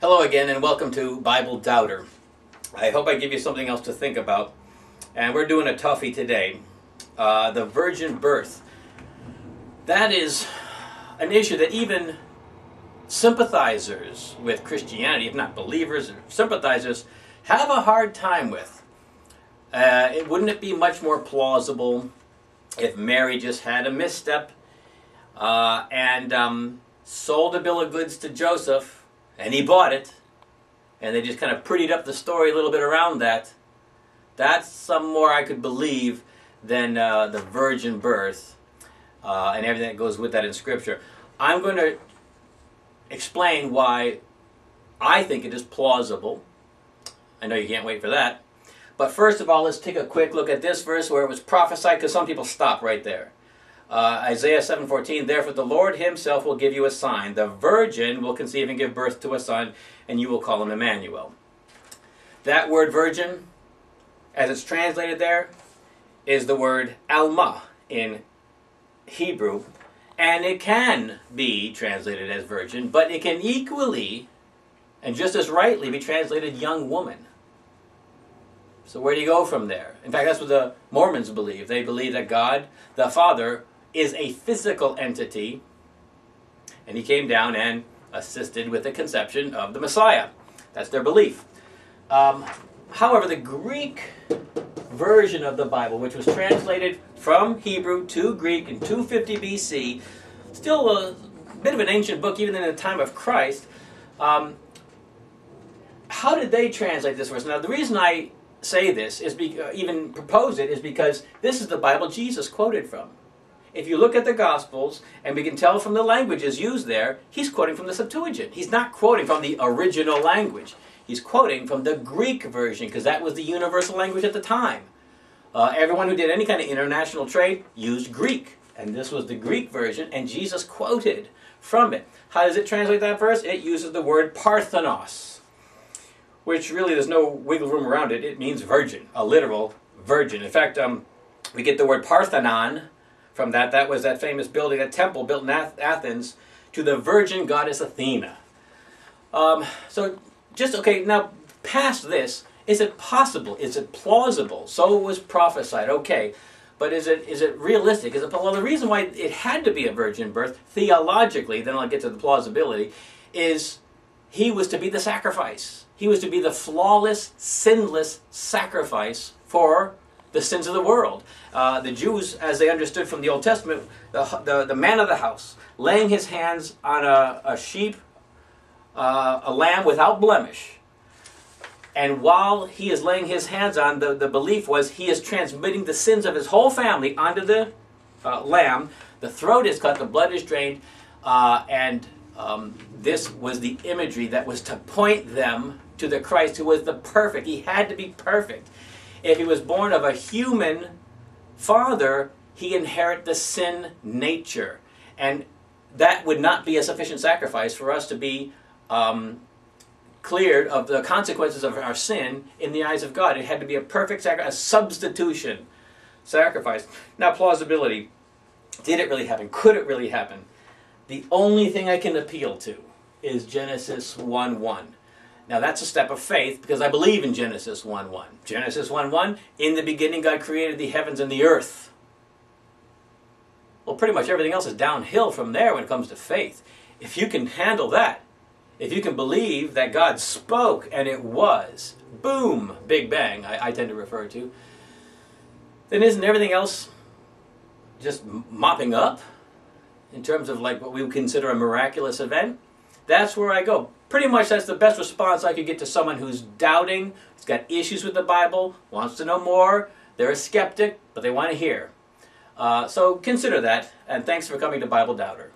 Hello again and welcome to Bible Doubter. I hope I give you something else to think about. And we're doing a toughie today. The virgin birth. That is an issue that even sympathizers with Christianity, if not believers or sympathizers, have a hard time with. Wouldn't it be much more plausible if Mary just had a misstep and sold a bill of goods to Joseph, and he bought it, and they just kind of prettied up the story a little bit around that? That's some more I could believe than the virgin birth and everything that goes with that in Scripture. I'm going to explain why I think it is plausible. I know you can't wait for that. But first of all, let's take a quick look at this verse where it was prophesied, because some people stop right there. Isaiah 7:14, therefore the Lord himself will give you a sign. The virgin will conceive and give birth to a son, and you will call him Emmanuel. That word virgin, as it's translated there, is the word alma in Hebrew. And it can be translated as virgin, but it can equally, and just as rightly, be translated young woman. So where do you go from there? In fact, that's what the Mormons believe. They believe that God, the Father, is a physical entity, and he came down and assisted with the conception of the Messiah. That's their belief. However, the Greek version of the Bible, which was translated from Hebrew to Greek in 250 BC, still a bit of an ancient book even in the time of Christ. How did they translate this verse? Now, the reason I say this, even propose it, is because this is the Bible Jesus quoted from. If you look at the Gospels, and we can tell from the languages used there, he's quoting from the Septuagint. He's not quoting from the original language. He's quoting from the Greek version, because that was the universal language at the time. Everyone who did any kind of international trade used Greek, and this was the Greek version, and Jesus quoted from it. How does it translate that verse? It uses the word parthenos, which really there's no wiggle room around it. It means virgin, a literal virgin. In fact, we get the word Parthenon from that. That was that famous building, that temple built in Athens to the virgin goddess Athena. Now past this, is it possible? Is it plausible? So it was prophesied, okay. But is it realistic? Well, the reason why it had to be a virgin birth, theologically, then I'll get to the plausibility, is he was to be the sacrifice. He was to be the flawless, sinless sacrifice for the sins of the world. The Jews, as they understood from the Old Testament, the man of the house, laying his hands on a sheep, a lamb without blemish. And while he is laying his hands on, the belief was he is transmitting the sins of his whole family onto the lamb. The throat is cut, the blood is drained, this was the imagery that was to point them to the Christ who was the perfect. He had to be perfect. If he was born of a human father, he inherited the sin nature. And that would not be a sufficient sacrifice for us to be cleared of the consequences of our sin in the eyes of God. It had to be a perfect sacrifice, a substitution sacrifice. Now, plausibility. Did it really happen? Could it really happen? The only thing I can appeal to is Genesis 1:1. Now that's a step of faith, because I believe in Genesis 1:1. Genesis 1:1, in the beginning God created the heavens and the earth. Well, pretty much everything else is downhill from there when it comes to faith. If you can handle that, if you can believe that God spoke and it was, boom, Big Bang, I tend to refer to, then isn't everything else just mopping up in terms of like what we would consider a miraculous event? That's where I go. Pretty much that's the best response I could get to someone who's doubting, who's got issues with the Bible, wants to know more. They're a skeptic, but they want to hear. So consider that, and thanks for coming to Bible Doubter.